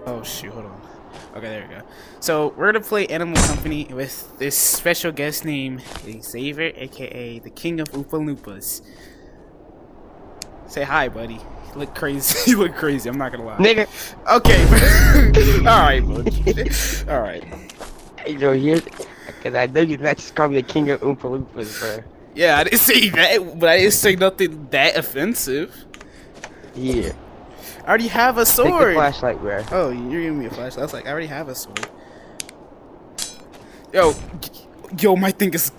Oh shoot, hold on. Okay, there we go. So we're gonna play Animal Company with this special guest named Xavier, aka the King of Oompa Loompas. Say hi, buddy. You look crazy. You look crazy. I'm not gonna lie. Nigga. Okay. All right, bud. All right. Hey, yo, here's because I know you're not just call me the King of Oompa Loompas, bro. Yeah, I didn't say that, but I didn't say nothing that offensive. Yeah. I already have a sword. Take the flashlight, bro. Oh, you're giving me a flashlight. I was like, I already have a sword. Yo, my thing is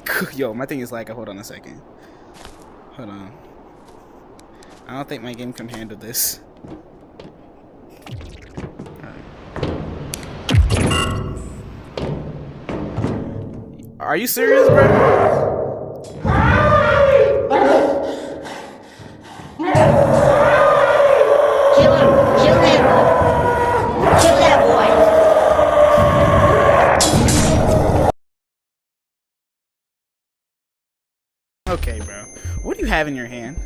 like, hold on a second. Hold on. I don't think my game can handle this. Are you serious, bro? Kill him! Kill him! Kill that boy! Okay, bro. What do you have in your hand?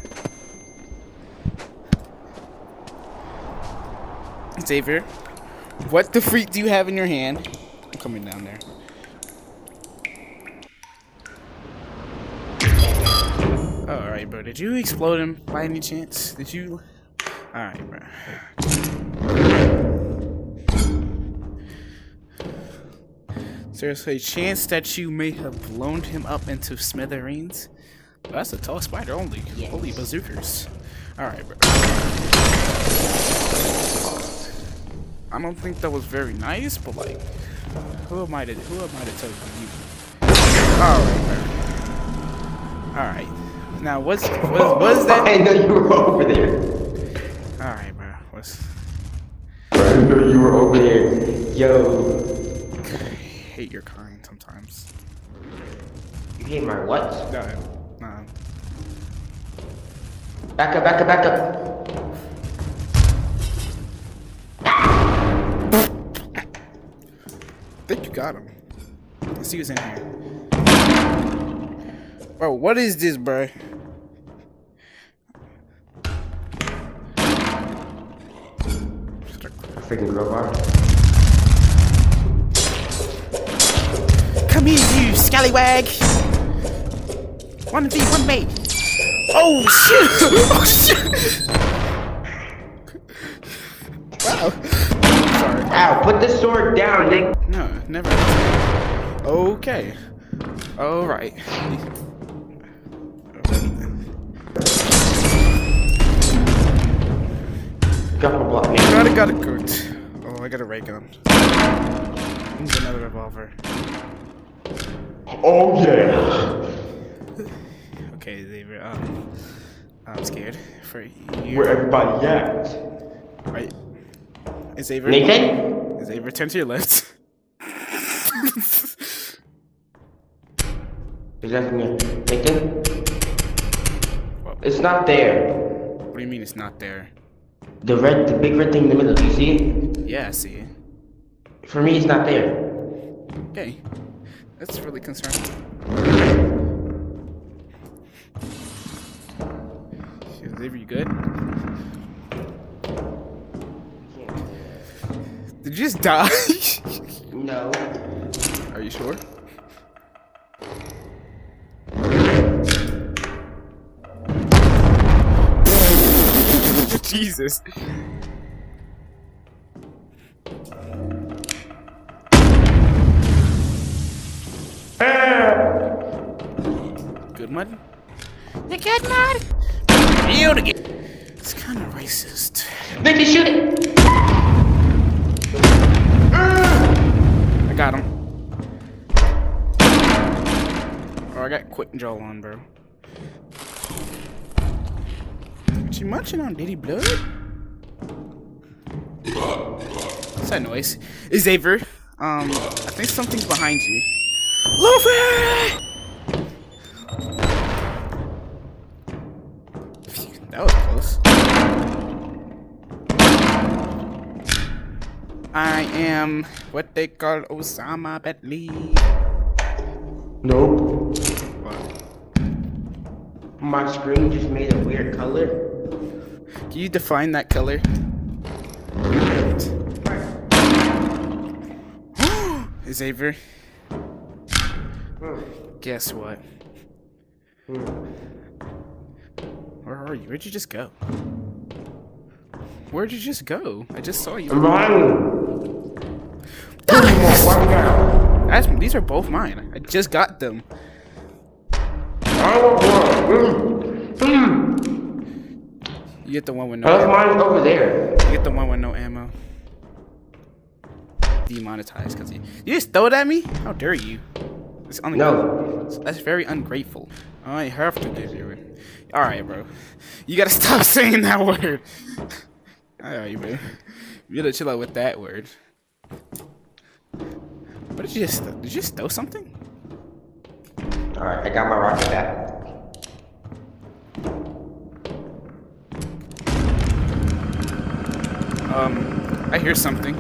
Xavier, what the freak do you have in your hand? I'm coming down there. Oh, alright, bro. Did you explode him by any chance? Did you? Alright, bro. There's a chance that you may have blown him up into smithereens. Well, that's a tall spider only. Yes. Holy bazookas. Alright, bro. I don't think that was very nice, but like, who am I to tell you? Alright, bro. Alright. Now, what's that? I know you were over there. Alright, bro. I know you were over there. Yo. I hate your kind sometimes. You hate my what? No. Back up, back up, back up. I think you got him. Let's see who's in here. Bro, what is this, bro? Freaking crowbar. Come here, you scallywag! 1v, 1v! Oh shit! Oh shit! Wow. Sorry. Ow, put the sword down, Nick. No, never. Okay. Alright. Got a block. Got a good. Oh, I got a ray gun. Need another revolver. Oh yeah. Okay, Xavier. I'm scared for you. Where everybody at? Right. Is Xavier? Nathan? Is Xavier? Turn to your left. Is that me? Nathan? It's not there. What do you mean it's not there? The big red thing in the middle. Do you see it? Yeah, I see it. For me, it's not there. Okay. That's really concerning. Xavier, you good? Did you just die? No. Are you sure? Jesus. Good mud? You good mud? You to get. It's kind of racist. Vicky, shoot it! I got him. Oh, I got quick jaw on, bro. What you munching on, Diddy Blood? What's that noise? Xavier, I think something's behind you. Luffy! That was close. I am what they call Osama Bentley. Nope. What? My screen just made a weird color. Can you define that color? Xavier, guess what? Where are you? Where'd you just go? Where'd you just go? I just saw you. These are both mine. I just got them. You get the one with no ammo. Mine's over there. You get the one with no ammo. Demonetized because you just throw it at me? How dare you? It's No. That's very ungrateful. I have to give you it. Alright, bro. You gotta stop saying that word. Alright, bro. You gotta chill out with that word. What did you just throw something? Alright, I got my rocket back. I hear something.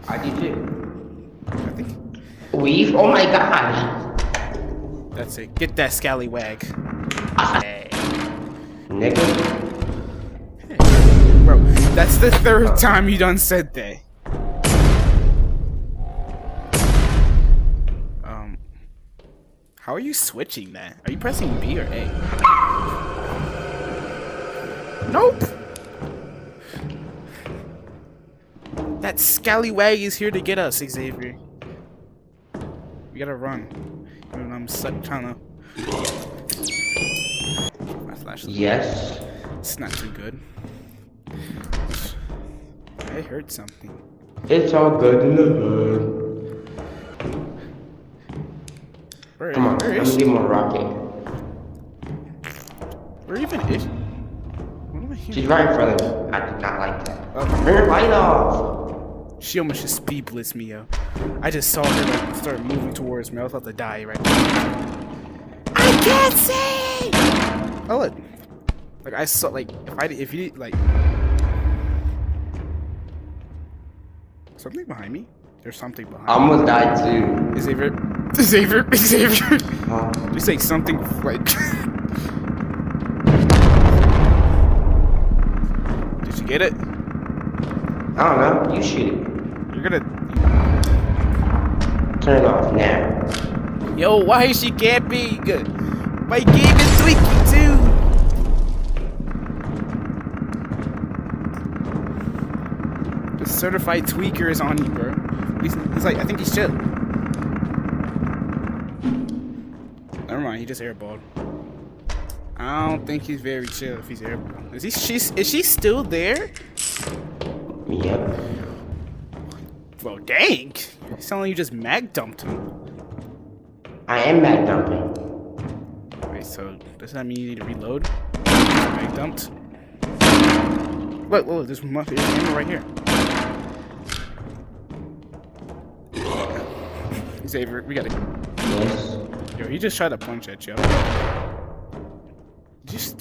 I did too. I think Weave? Oh my gosh. that's it. Get that scallywag. Hey. Nigga. Bro, that's the third time you done said that. How are you switching that? Are you pressing B or A? Nope! That scallywag is here to get us, Xavier. We gotta run. Even I'm stuck trying to... My flashlight. Yes. It's not too good. I heard something. It's all good in the hood. Come on, Where let is me she? give him a rocket. Where even is she? What am I hearing? She's right in front of me. I did not like that. Oh. Turn your light off. She almost just speed blitzed me, yo. I just saw her like start moving towards me. I was about to die right now. I can't see. Oh look, like I saw like if you like something behind me. There's something behind I almost died too. me. Xavier. Huh? You say something like. Did you get it? I don't know. You shoot it. You're gonna. Turn it off now. Yo, why is she camping? My game is tweaking too. The certified tweaker is on you, bro. He's like, I think he's chill. Never mind, he just airballed. I don't think he's very chill if he's airballed. Is she still there? Yep. Well, dang. It sounded like you just mag dumped him. I am mag dumping. Wait, so does that mean you need to reload? Mag dumped. Look, there's ammo right here. Xavier, we gotta. Yes. Yo, he just tried to punch at you. Was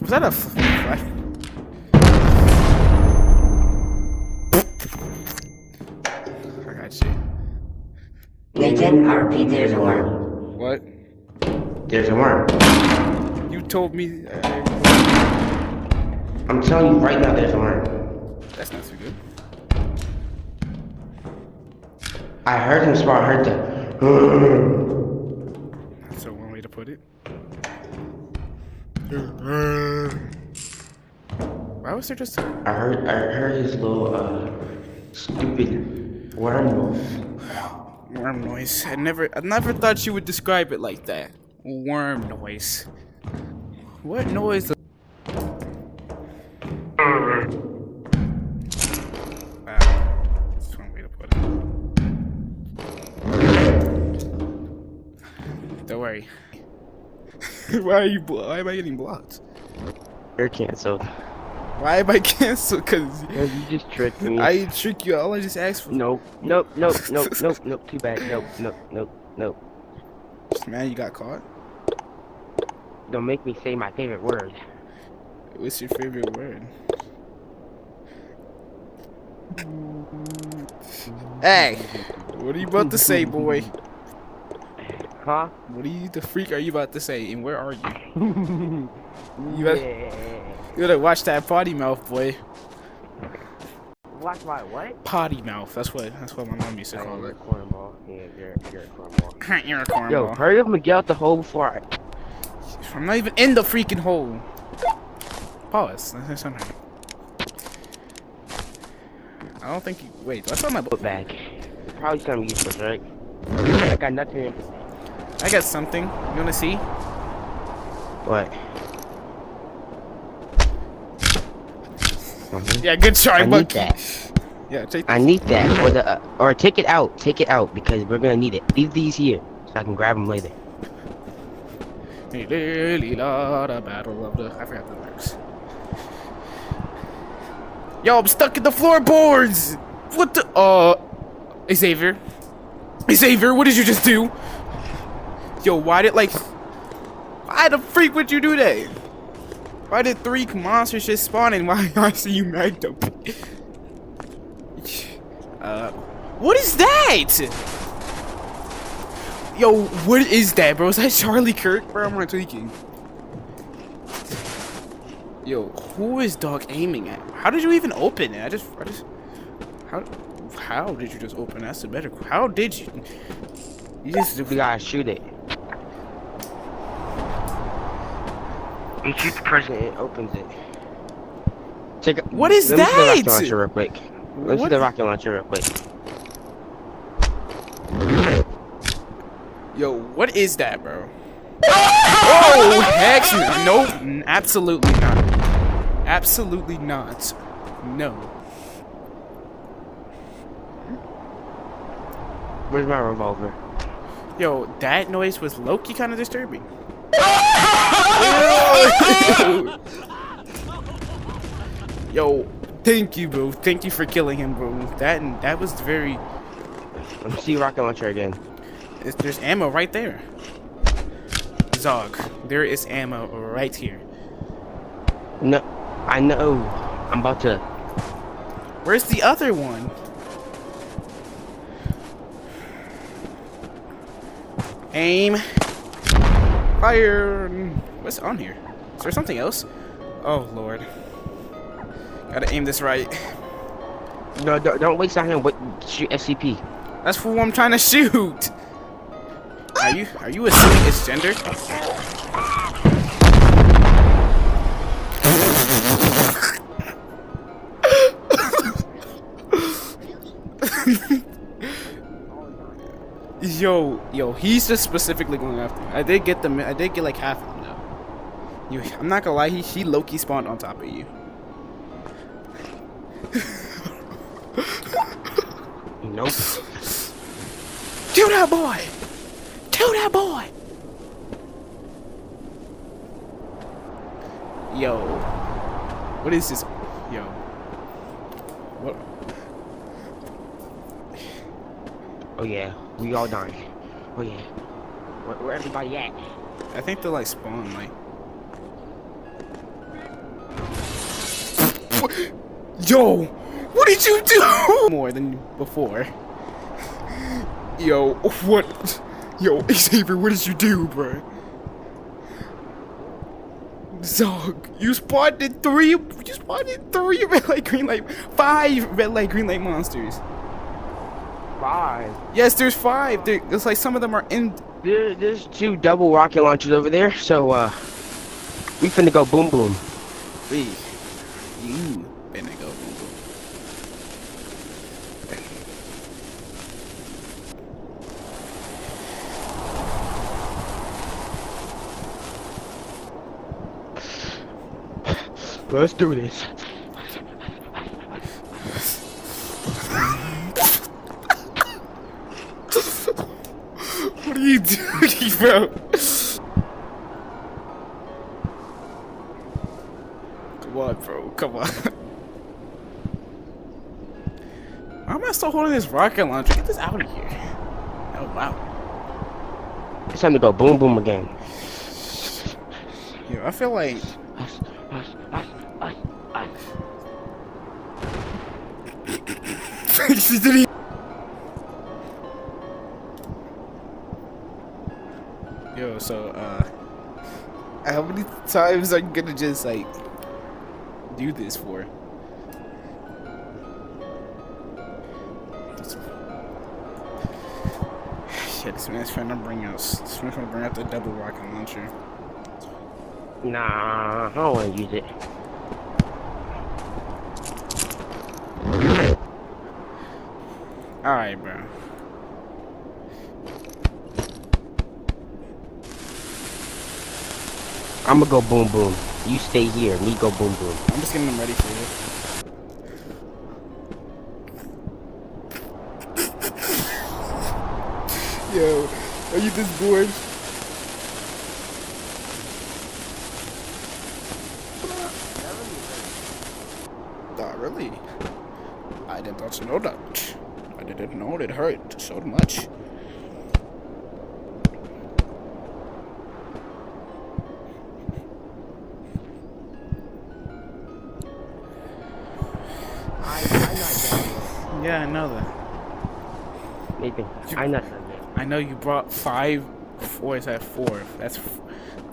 that a flash? I got you. Nathan, I repeat, there's a worm. What? There's a worm. You told me. I'm telling you right now, there's a worm. That's not so good. I heard him spawn. I heard the. That's one way to put it. Why was there just? I heard his little stupid worm noise. Worm noise. I never thought you would describe it like that. Worm noise. What noise? That's one way to put it. Don't worry. Why am I getting blocked? You're canceled. Why am I canceled? Cause You just tricked me. I didn't trick you. All I just asked for. Nope. Too bad. Nope. Man, you got caught. Don't make me say my favorite word. What's your favorite word? Hey, what are you about to say, boy? Huh? What the freak are you about to say? And where are you? You Yeah. gotta watch that potty mouth, boy. blocked by what? Potty mouth. That's what my mom used to Oh, call you're a it. cornball. Yeah, you're a cornball. You're a Yo, cornball. hurry up and get out the hole before I... I'm not even in the freaking hole. Pause. That's something. I don't think you. Wait, do I saw my Book book bag. Probably something useless, right? I got nothing in. I got something. You wanna see? What? Yeah, good try, I need Bucky. that. Yeah, take. I need that. Or the or take it out. Take it out because we're gonna need it. Leave these here so I can grab them later. The battle of the. I forgot the lyrics. Yo, I'm stuck in the floorboards. What the? Xavier. Xavier, what did you just do? Yo, why the freak would you do that? Why did 3 monsters just spawn and why I see you magged up? What is that? Yo, what is that, bro? Is that Charlie Kirk? Bro, I'm not tweaking. Yo, who is dog aiming at? How did you even open it? I just, how did you just open it? That's the better. How did you? You just. We gotta shoot it. You shoot the person, it opens it. Check it. What is Let me see the rocket that? launcher real quick. Let's see What? the rocket launcher real quick. Yo, what is that, bro? Oh, heck no. Nope, absolutely not. Absolutely not. No. Where's my revolver? Yo, that noise was low-key kind of disturbing. Yo, thank you, bro. Thank you for killing him, bro. That was very. Let me see rocket launcher again. There's ammo right there. Zog, there is ammo right here. No, I know. I'm about to. Where's the other one? Aim. Fire. What's on here? Is there something else? Oh, Lord. Gotta aim this right. No, don't waste time. Shoot SCP. That's who I'm trying to shoot. Are you assuming it's gender? Yo, he's just specifically going after me. I did get like half of them though. I'm not gonna lie, he low-key spawned on top of you. Nope. Kill that boy! Kill that boy! Yo. What is this? Yo. What? Oh yeah, we all dying. Oh yeah. Where everybody at? I think they'll like spawn like. Yo! What did you do? More than before. Yo, what? Yo, Xavier, what did you do, bro? Zog, you spawned in 3 red light, green light, 5 red light, green light monsters. 5. Yes, there's 5. It's like some of them are in. There's 2 double rocket launchers over there, so we finna go boom boom. Wait, you finna go boom boom. Let's do this. What are you doing, bro? Come on, bro. Come on. Why am I still holding this rocket launcher? Get this out of here. Oh, wow. It's time to go boom boom again. Yo, I feel like. Yo, so, how many times are you gonna just, like, do this for? Yeah, this man's trying to bring out. This man's trying to bring out the double rocket launcher. Nah, I don't want to use it. All right, bro. I'm gonna go boom boom. You stay here. Me go boom boom. I'm just getting them ready for you. Yo, are you this bored? Not really. I did not know that. I didn't know it hurt so much. I'm not done Yeah, I know that. yet. Nathan, I'm not done yet. I know you brought 5. Or is that 4? That's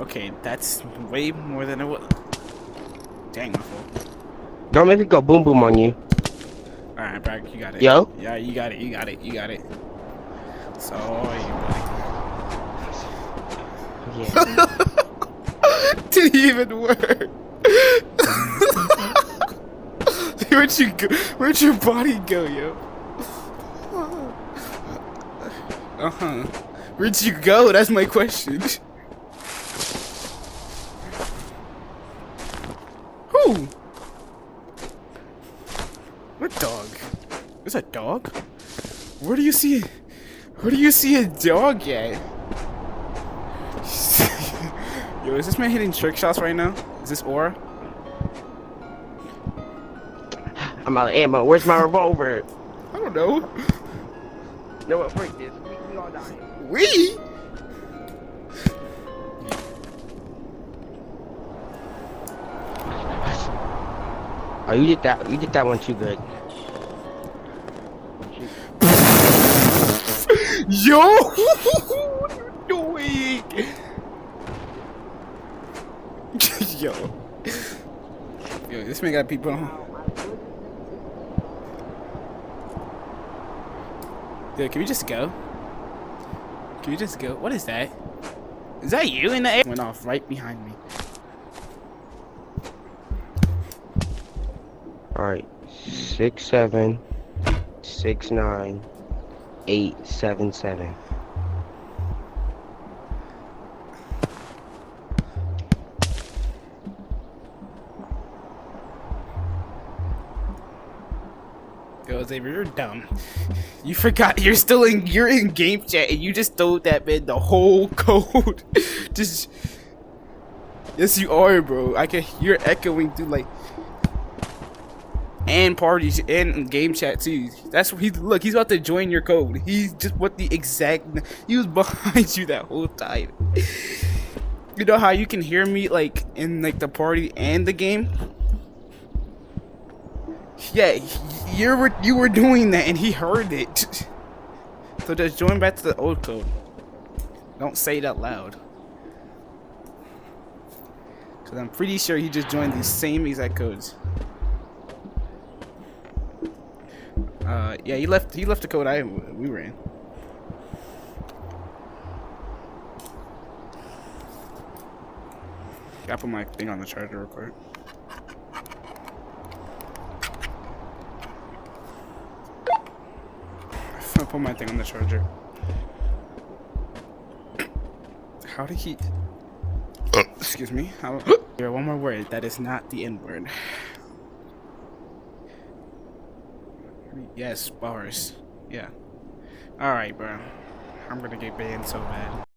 okay. That's way more than it was. Dang, my fault. Don't make me go boom boom on you. All right, bro, you got it. Yo? Yeah, you got it. You got it. You got it. So, you Yeah. didn't even work. Where'd you go? Where'd your body go, yo? Where'd you go? That's my question. Who? What dog? There's a dog? Where do you see? Where do you see a dog at? Yo, is this man hitting trick shots right now? Is this Aura? I'm out of ammo. Where's my revolver? I don't know. No, what freak this? We all dying. We? Oh, you did that. You did that one too good. Yo! What are you doing? Yo. Yo, this man got people on. Yo, can we just go? Can we just go? What is that? Is that you in the air? Went off right behind me. Alright. 6 7 6 9 8 7 7. Yo, Xavier, you're dumb. You forgot you're in game chat and you just told that man the whole code. Just yes you are, bro. You're echoing through like and parties and game chat too. That's what look, he's about to join your code. He's just what the exact he was behind you that whole time. You know how you can hear me like in like the party and the game? Yeah, you were doing that and he heard it. So just join back to the old code. Don't say it out loud. Cause I'm pretty sure he just joined these same exact codes. Yeah, he left the code we were in. Gotta put my thing on the charger real quick. I'm gonna put my thing on the charger. How did he? Excuse me. Here, one more word. That is not the N word. Yes, bars. Yeah. All right, bro. I'm gonna get banned so bad.